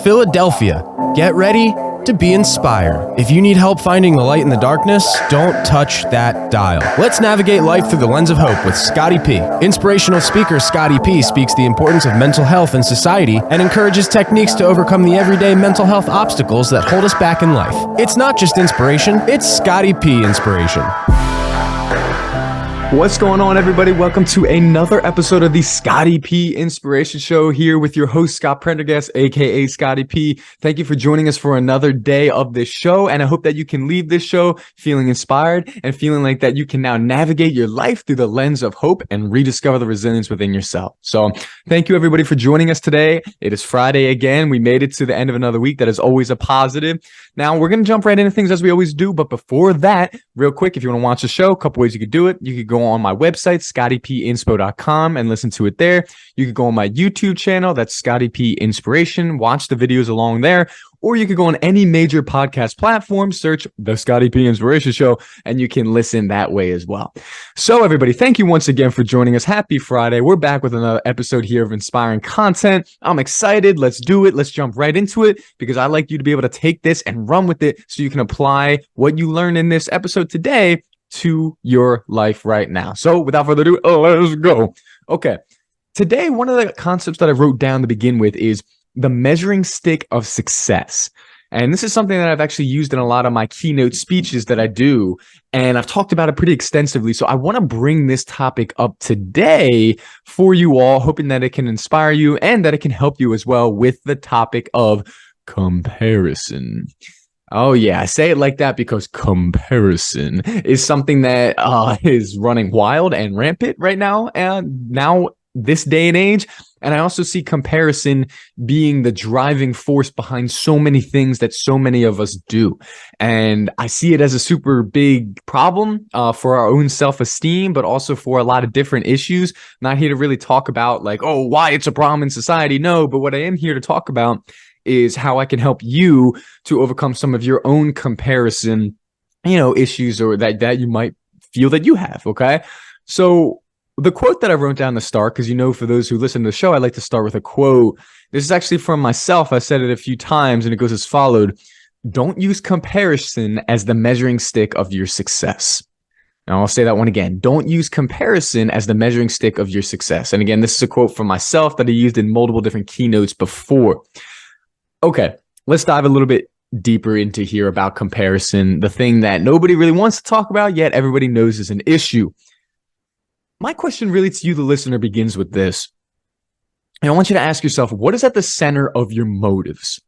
Philadelphia, get ready to be inspired. If you need help finding the light in the darkness, don't touch that dial. Let's navigate life through the lens of hope with Scotty P. Inspirational speaker Scotty P speaks the importance of mental health in society and encourages techniques to overcome the everyday mental health obstacles that hold us back in life. It's not just inspiration, it's Scotty P inspiration. What's going on, everybody? Welcome to another episode of the Scotty P Inspiration Show, here with your host, Scott Prendergast, aka Scotty P. Thank you for joining us for another day of this show, and I hope that you can leave this show feeling inspired and feeling like that you can now navigate your life through the lens of hope and rediscover the resilience within yourself. So thank you, everybody, for joining us today. It is Friday again. We made it to the end of another week. That is always a positive. Now, we're going to jump right into things as we always do, but before that, real quick, if you want to watch the show, a couple ways you could do it. You could go on my website, scottypinspo.com, and listen to it there. You could go on my YouTube channel, that's Scotty P Inspiration, watch the videos along there, or you could go on any major podcast platform, search the Scotty P Inspiration Show, and you can listen that way as well. So everybody, thank you once again for joining us. Happy Friday. We're back with another episode here of inspiring content. I'm excited. Let's do it. Let's jump right into it, because I like you to be able to take this and run with it so you can apply what you learned in this episode today to your life right now. So without further ado, let's go. Okay. Today, one of the concepts that I wrote down to begin with is the measuring stick of success. And this is something that I've actually used in a lot of my keynote speeches that I do. And I've talked about it pretty extensively. So I want to bring this topic up today for you all, hoping that it can inspire you and that it can help you as well with the topic of comparison. Oh, yeah, I say it like that because comparison is something that is running wild and rampant right now, and now this day and age. And I also see comparison being the driving force behind so many things that so many of us do. And I see it as a super big problem for our own self-esteem, but also for a lot of different issues. Not here to really talk about like, oh, why it's a problem in society. No, but what I am here to talk about is how I can help you to overcome some of your own comparison, issues or that you might feel that you have. Okay. So the quote that I wrote down to start, because for those who listen to the show, I like to start with a quote. This is actually from myself. I said it a few times and it goes as followed. Don't use comparison as the measuring stick of your success. Now I'll say that one again. Don't use comparison as the measuring stick of your success. And again, this is a quote from myself that I used in multiple different keynotes before. Okay, let's dive a little bit deeper into here about comparison, the thing that nobody really wants to talk about, yet everybody knows is an issue. My question really to you, the listener, begins with this. And I want you to ask yourself, what is at the center of your motives?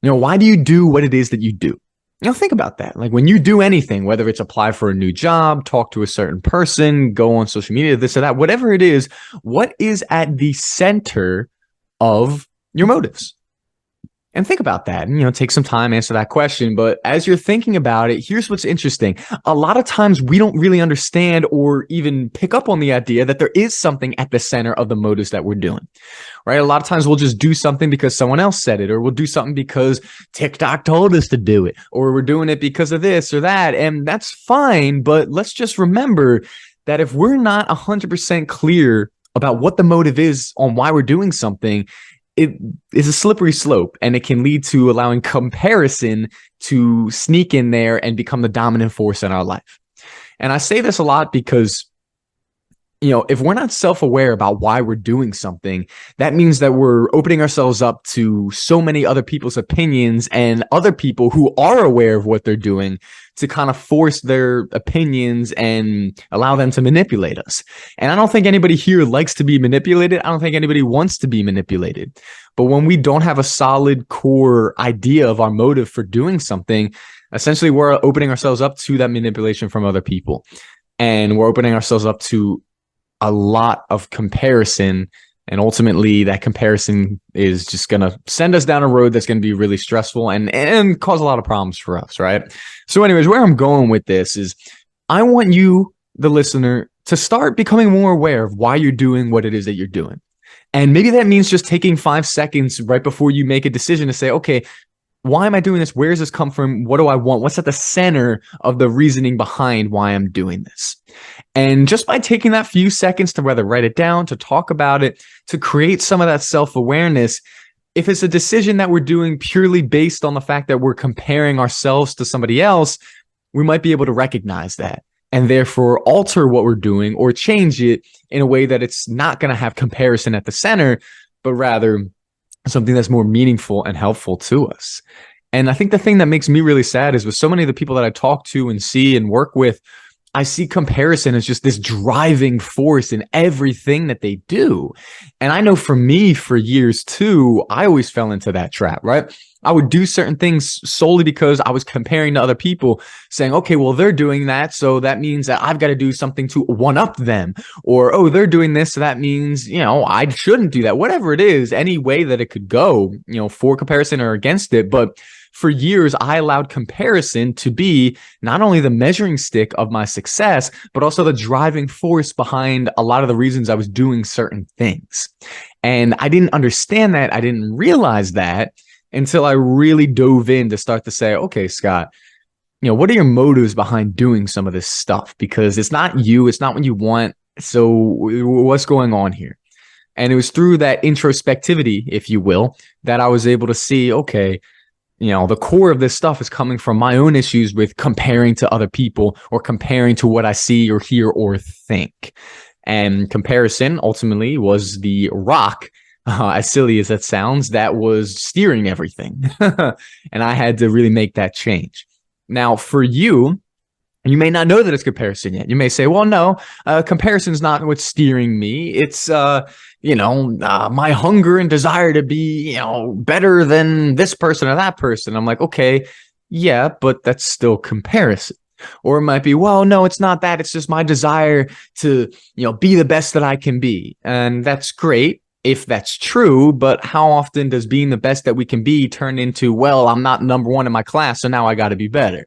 Why do you do what it is that you do? Think about that. Like when you do anything, whether it's apply for a new job, talk to a certain person, go on social media, this or that, whatever it is, what is at the center of your motives? And think about that and, take some time, answer that question. But as you're thinking about it, here's what's interesting. A lot of times we don't really understand or even pick up on the idea that there is something at the center of the motives that we're doing, right? A lot of times we'll just do something because someone else said it, or we'll do something because TikTok told us to do it, or we're doing it because of this or that. And that's fine. But let's just remember that if we're not 100% clear about what the motive is on why we're doing something, it is a slippery slope, and it can lead to allowing comparison to sneak in there and become the dominant force in our life. And I say this a lot because, if we're not self-aware about why we're doing something, that means that we're opening ourselves up to so many other people's opinions and other people who are aware of what they're doing to kind of force their opinions and allow them to manipulate us. And I don't think anybody here likes to be manipulated. I don't think anybody wants to be manipulated. But when we don't have a solid core idea of our motive for doing something, essentially we're opening ourselves up to that manipulation from other people. And we're opening ourselves up to a lot of comparison, and ultimately that comparison is just going to send us down a road that's going to be really stressful and cause a lot of problems for us, right? So anyways, where I'm going with this is I want you, the listener, to start becoming more aware of why you're doing what it is that you're doing. And maybe that means just taking 5 seconds right before you make a decision to say, okay, why am I doing this? Where does this come from? What do I want? What's at the center of the reasoning behind why I'm doing this? And just by taking that few seconds to whether write it down, to talk about it, to create some of that self-awareness, if it's a decision that we're doing purely based on the fact that we're comparing ourselves to somebody else, we might be able to recognize that and therefore alter what we're doing or change it in a way that it's not going to have comparison at the center, but rather something that's more meaningful and helpful to us. And I think the thing that makes me really sad is with so many of the people that I talk to and see and work with, I see comparison as just this driving force in everything that they do. And I know for me, for years too, I always fell into that trap, right? I would do certain things solely because I was comparing to other people, saying, okay, well, they're doing that, so that means that I've got to do something to one up them. Or, oh, they're doing this, so that means, I shouldn't do that. Whatever it is, any way that it could go, for comparison or against it. But for years, I allowed comparison to be not only the measuring stick of my success, but also the driving force behind a lot of the reasons I was doing certain things. And I didn't understand that. I didn't realize that until I really dove in to start to say, okay, Scott, what are your motives behind doing some of this stuff? Because it's not you, it's not what you want. So what's going on here? And it was through that introspectivity, if you will, that I was able to see, okay, the core of this stuff is coming from my own issues with comparing to other people or comparing to what I see or hear or think. And comparison ultimately was the rock, as silly as that sounds, that was steering everything. And I had to really make that change. Now, for you, you may not know that it's comparison yet. You may say, well, no, comparison is not what's steering me. It's, my hunger and desire to be, better than this person or that person. I'm like, okay, yeah, but that's still comparison. Or it might be, well, no, it's not that. It's just my desire to, be the best that I can be. And that's great if that's true. But how often does being the best that we can be turn into, well, I'm not number one in my class, so now I got to be better?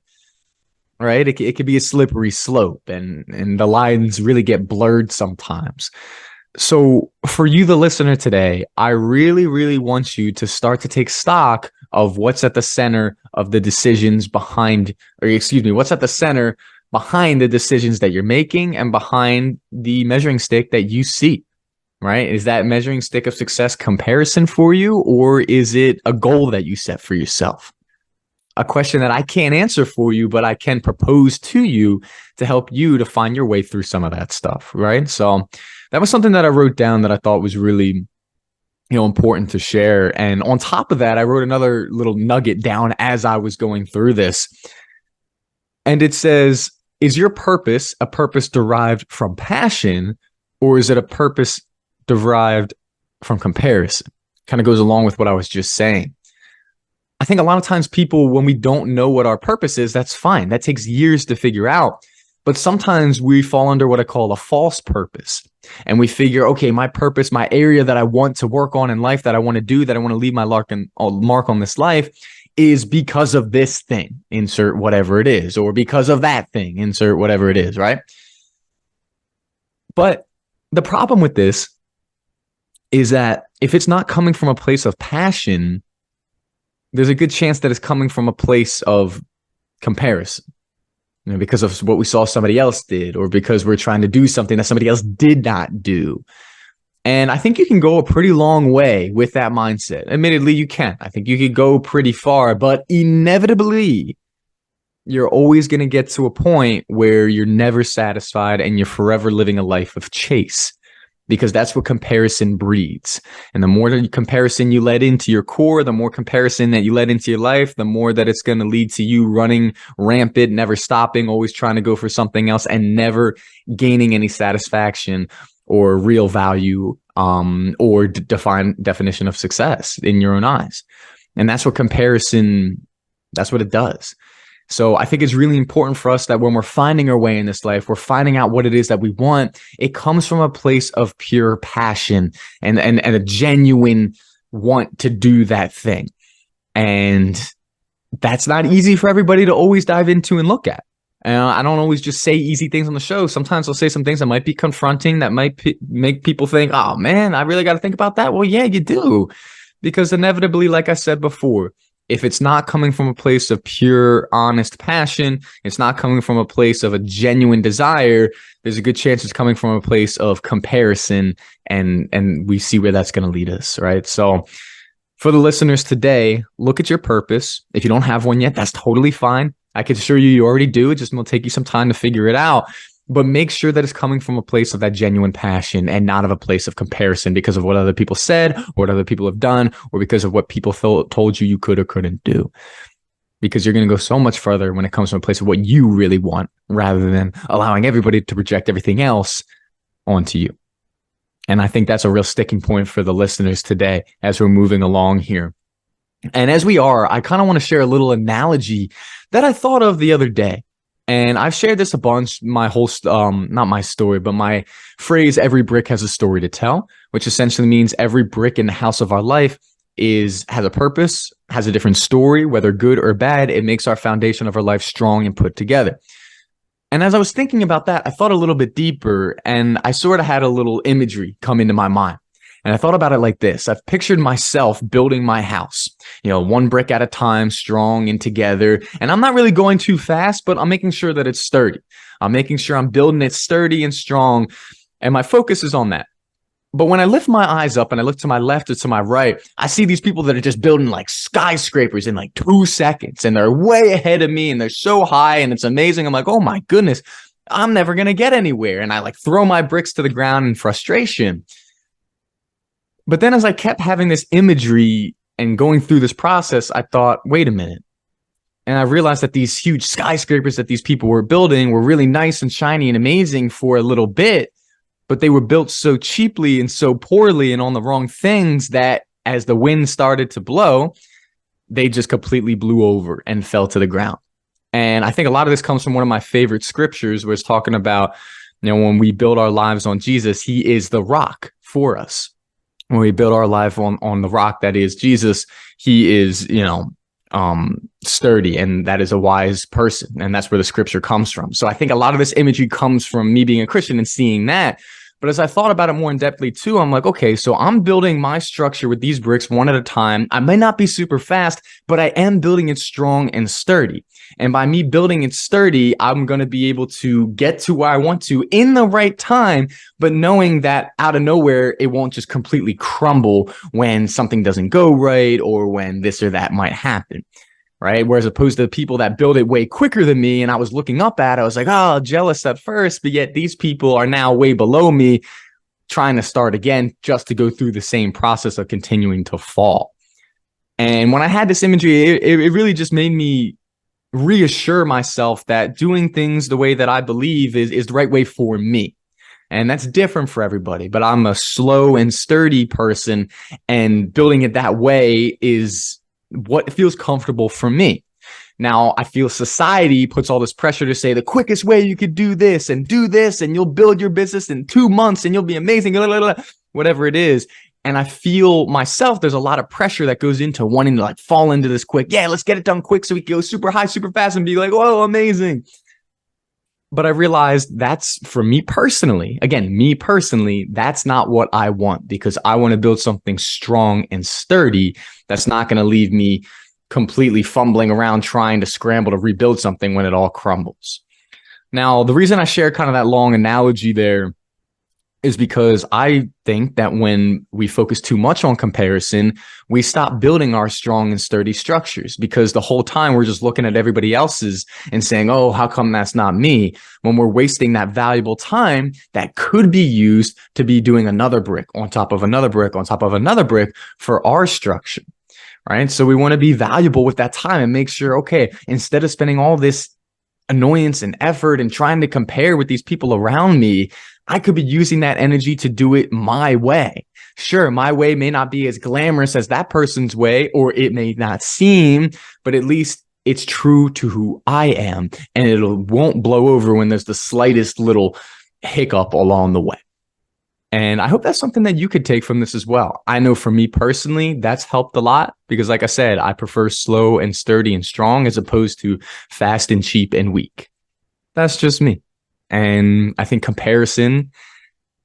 Right? It could be a slippery slope, and the lines really get blurred sometimes. So for you, the listener today, I really, really want you to start to take stock of what's at the center of the decisions what's at the center behind the decisions that you're making and behind the measuring stick that you see, right? Is that measuring stick of success comparison for you, or is it a goal that you set for yourself? A question that I can't answer for you, but I can propose to you to help you to find your way through some of that stuff, right? So that was something that I wrote down that I thought was really, important to share. And on top of that, I wrote another little nugget down as I was going through this. And it says, is your purpose a purpose derived from passion, or is it a purpose derived from comparison? Kind of goes along with what I was just saying. I think a lot of times people, when we don't know what our purpose is, that's fine. That takes years to figure out. But sometimes we fall under what I call a false purpose. And we figure, okay, my purpose, my area that I want to work on in life, that I want to do, that I want to leave my mark on this life, is because of this thing, insert whatever it is, or because of that thing, insert whatever it is, right? But the problem with this is that if it's not coming from a place of passion, there's a good chance that it's coming from a place of comparison, because of what we saw somebody else did, or because we're trying to do something that somebody else did not do. And I think you can go a pretty long way with that mindset. Admittedly, you can. I think you could go pretty far, but inevitably, you're always going to get to a point where you're never satisfied and you're forever living a life of chase. Because that's what comparison breeds. And the more comparison you let into your core, the more comparison that you let into your life, the more that it's going to lead to you running rampant, never stopping, always trying to go for something else and never gaining any satisfaction or real value or definition of success in your own eyes. And that's what comparison, that's what it does. So I think it's really important for us that when we're finding our way in this life, we're finding out what it is that we want. It comes from a place of pure passion and a genuine want to do that thing. And that's not easy for everybody to always dive into and look at. And I don't always just say easy things on the show. Sometimes I'll say some things that might be confronting, that might make people think, oh man, I really got to think about that. Well, yeah, you do. Because inevitably, like I said before, if it's not coming from a place of pure, honest passion, it's not coming from a place of a genuine desire, there's a good chance it's coming from a place of comparison, and we see where that's going to lead us, right? So For the listeners today, look at your purpose. If you don't have one yet, that's totally fine. I can assure you, you already do. It just will take you some time to figure it out. But make sure that it's coming from a place of that genuine passion and not of a place of comparison because of what other people said or what other people have done or because of what people told you could or couldn't do. Because you're going to go so much further when it comes from a place of what you really want rather than allowing everybody to project everything else onto you. And I think that's a real sticking point for the listeners today as we're moving along here. And as we are, I kind of want to share a little analogy that I thought of the other day. And I've shared this a bunch, my whole, not my story, but my phrase, every brick has a story to tell, which essentially means every brick in the house of our life has a purpose, has a different story, whether good or bad. It makes our foundation of our life strong and put together. And as I was thinking about that, I thought a little bit deeper and I sort of had a little imagery come into my mind. And I thought about it like this. I've pictured myself building my house, one brick at a time, strong and together. And I'm not really going too fast, but I'm making sure that it's sturdy. I'm making sure I'm building it sturdy and strong. And my focus is on that. But when I lift my eyes up and I look to my left or to my right, I see these people that are just building like skyscrapers in like 2 seconds. And they're way ahead of me and they're so high and it's amazing. I'm like, oh my goodness, I'm never going to get anywhere. And I like throw my bricks to the ground in frustration. But then as I kept having this imagery and going through this process, I thought, wait a minute. And I realized that these huge skyscrapers that these people were building were really nice and shiny and amazing for a little bit, but they were built so cheaply and so poorly and on the wrong things that as the wind started to blow, they just completely blew over and fell to the ground. And I think a lot of this comes from one of my favorite scriptures where it's talking about, when we build our lives on Jesus, he is the rock for us. When we build our life on the rock that is Jesus, he is, sturdy, and that is a wise person. And that's where the scripture comes from. So I think a lot of this imagery comes from me being a Christian and seeing that. But as I thought about it more in depthly too, I'm like, okay, so I'm building my structure with these bricks one at a time. I may not be super fast, but I am building it strong and sturdy. And by me building it sturdy, I'm going to be able to get to where I want to in the right time, but knowing that out of nowhere, it won't just completely crumble when something doesn't go right or when this or that might happen. Right. Whereas opposed to the people that build it way quicker than me and I was looking up at, I was like, oh, jealous at first, but yet these people are now way below me trying to start again just to go through the same process of continuing to fall. And when I had this imagery, it really just made me reassure myself that doing things the way that I believe is the right way for me. And that's different for everybody, but I'm a slow and sturdy person, and building it that way is what feels comfortable for me. Now, I feel society puts all this pressure to say the quickest way you could do this and you'll build your business in 2 months and you'll be amazing, whatever it is. And I feel myself, there's a lot of pressure that goes into wanting to like fall into this quick. Yeah, let's get it done quick so we can go super high, super fast and be like, whoa, amazing. But I realized that's for me personally. Again, me personally, that's not what I want, because I want to build something strong and sturdy that's not going to leave me completely fumbling around trying to scramble to rebuild something when it all crumbles. Now, the reason I share kind of that long analogy there is because I think that when we focus too much on comparison, we stop building our strong and sturdy structures, because the whole time we're just looking at everybody else's and saying, oh, how come that's not me? When we're wasting that valuable time that could be used to be doing another brick on top of another brick on top of another brick for our structure, right? So we want to be valuable with that time and make sure, okay, instead of spending all this annoyance and effort and trying to compare with these people around me, I could be using that energy to do it my way. Sure, my way may not be as glamorous as that person's way, or it may not seem, but at least it's true to who I am, and it won't blow over when there's the slightest little hiccup along the way. And I hope that's something that you could take from this as well. I know for me personally, that's helped a lot because, like I said, I prefer slow and sturdy and strong as opposed to fast and cheap and weak. That's just me. And I think comparison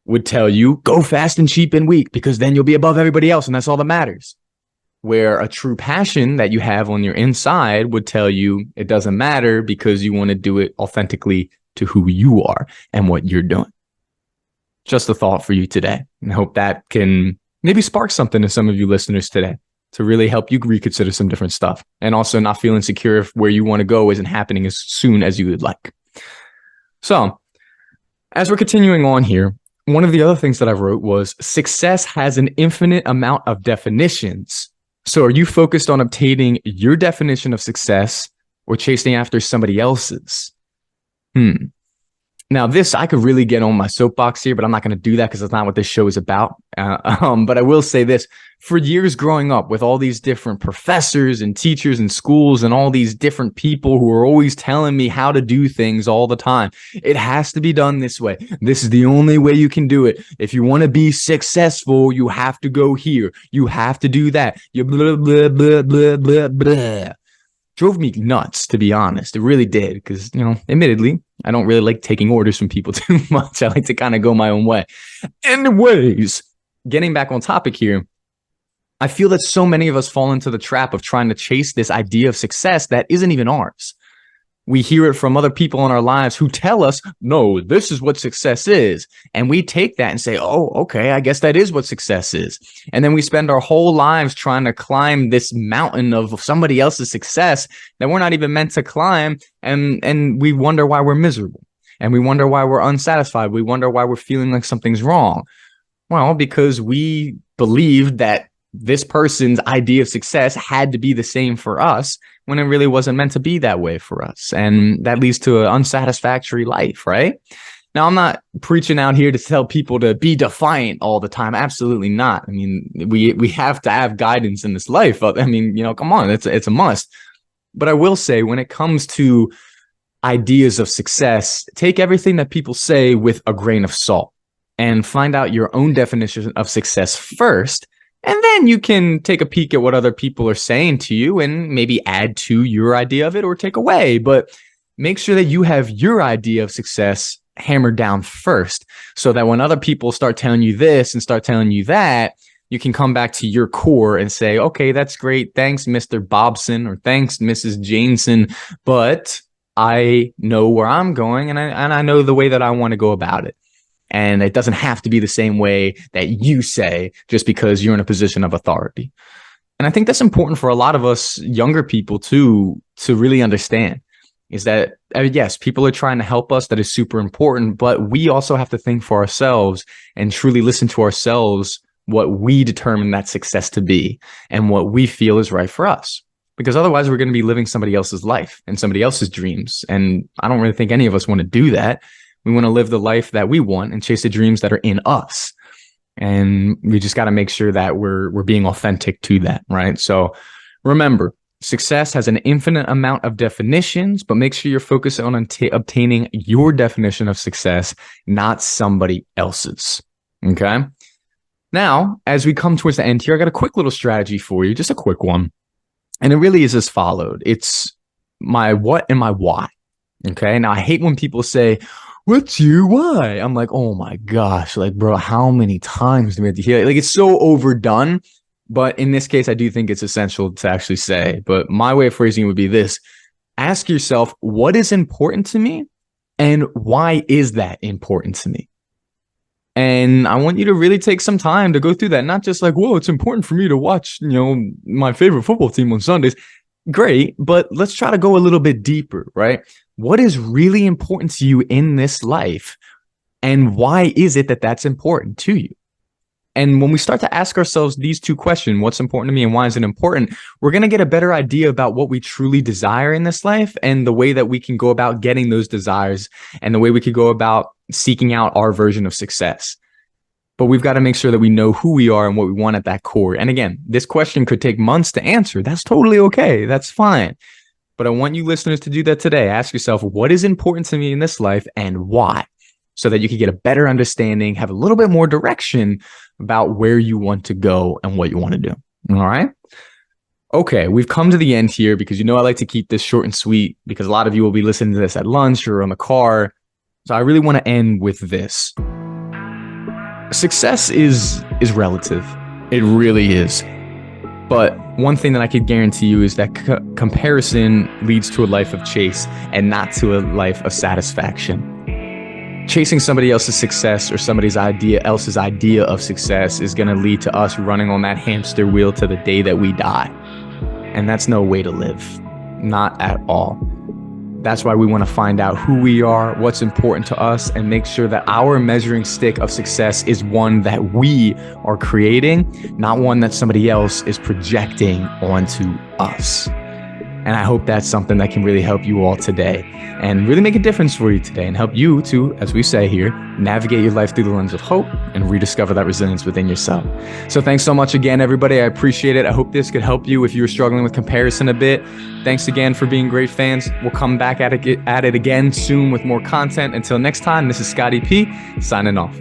would tell you, go fast and cheap and weak, because then you'll be above everybody else, and that's all that matters. Where a true passion that you have on your inside would tell you it doesn't matter, because you want to do it authentically to who you are and what you're doing. Just a thought for you today. And I hope that can maybe spark something to some of you listeners today. to really help you reconsider some different stuff, and also not feel insecure if where you want to go isn't happening as soon as you would like. So as we're continuing on here, one of the other things that I wrote was success has an infinite amount of definitions. So are you focused on obtaining your definition of success or chasing after somebody else's? Now, this, I could really get on my soapbox here, but I'm not going to do that because that's not what this show is about. But I will say this. For years growing up with all these different professors and teachers and schools and all these different people who are always telling me how to do things all the time, it has to be done this way. This is the only way you can do it. If you want to be successful, you have to go here. You have to do that. You blah, blah, blah, blah, blah, blah. Drove me nuts, to be honest. It really did, because, admittedly, I don't really like taking orders from people too much. I like to kind of go my own way. Anyways, getting back on topic here, I feel that so many of us fall into the trap of trying to chase this idea of success that isn't even ours. We hear it from other people in our lives who tell us, no, this is what success is. And we take that and say, oh, okay, I guess that is what success is. And then we spend our whole lives trying to climb this mountain of somebody else's success that we're not even meant to climb. And we wonder why we're miserable. And we wonder why we're unsatisfied. We wonder why we're feeling like something's wrong. Well, because we believed that this person's idea of success had to be the same for us when it really wasn't meant to be that way for us. And that leads to an unsatisfactory life, right? Now, I'm not preaching out here to tell people to be defiant all the time. Absolutely not. I mean, we have to have guidance in this life. I mean, come on, it's a must. But I will say, when it comes to ideas of success, take everything that people say with a grain of salt and find out your own definition of success first. And then you can take a peek at what other people are saying to you and maybe add to your idea of it or take away. But make sure that you have your idea of success hammered down first, so that when other people start telling you this and start telling you that, you can come back to your core and say, okay, that's great. Thanks, Mr. Bobson, or thanks, Mrs. Jameson. But I know where I'm going, and I know the way that I want to go about it. And it doesn't have to be the same way that you say just because you're in a position of authority. And I think that's important for a lot of us younger people to really understand, is that, yes, people are trying to help us. That is super important. But we also have to think for ourselves and truly listen to ourselves, what we determine that success to be and what we feel is right for us. Because otherwise we're going to be living somebody else's life and somebody else's dreams. And I don't really think any of us want to do that. We want to live the life that we want and chase the dreams that are in us. And we just got to make sure that we're being authentic to that, right? So remember, success has an infinite amount of definitions, but make sure you're focused on obtaining your definition of success, not somebody else's. Okay? Now, as we come towards the end here, I got a quick little strategy for you, just a quick one. And it really is as followed. It's my what and my why. Okay? Now, I hate when people say, what's your why? I'm like, oh my gosh, like, bro, how many times do we have to hear it? Like, it's so overdone. But in this case, I do think it's essential to actually say. But my way of phrasing it would be this: ask yourself, what is important to me? And why is that important to me? And I want you to really take some time to go through that. Not just like, whoa, it's important for me to watch, my favorite football team on Sundays. Great, but let's try to go a little bit deeper, right? What is really important to you in this life? And why is it that that's important to you? And when we start to ask ourselves these two questions, what's important to me and why is it important, we're going to get a better idea about what we truly desire in this life and the way that we can go about getting those desires and the way we could go about seeking out our version of success. But we've got to make sure that we know who we are and what we want at that core. And again, this question could take months to answer. That's totally okay. That's fine. But I want you listeners to do that today. Ask yourself, what is important to me in this life and why? So that you can get a better understanding, have a little bit more direction about where you want to go and what you want to do. All right? Okay, we've come to the end here because I like to keep this short and sweet because a lot of you will be listening to this at lunch or on the car. So I really want to end with this. Success is relative. It really is. But one thing that I could guarantee you is that comparison leads to a life of chase and not to a life of satisfaction. chasing somebody else's success or somebody else's idea of success is going to lead to us running on that hamster wheel to the day that we die. And that's no way to live. Not at all. That's why we want to find out who we are, what's important to us, and make sure that our measuring stick of success is one that we are creating, not one that somebody else is projecting onto us. And I hope that's something that can really help you all today and really make a difference for you today and help you to, as we say here, navigate your life through the lens of hope and rediscover that resilience within yourself. So thanks so much again, everybody. I appreciate it. I hope this could help you if you were struggling with comparison a bit. Thanks again for being great fans. We'll come back at it again soon with more content. Until next time, this is Scotty P signing off.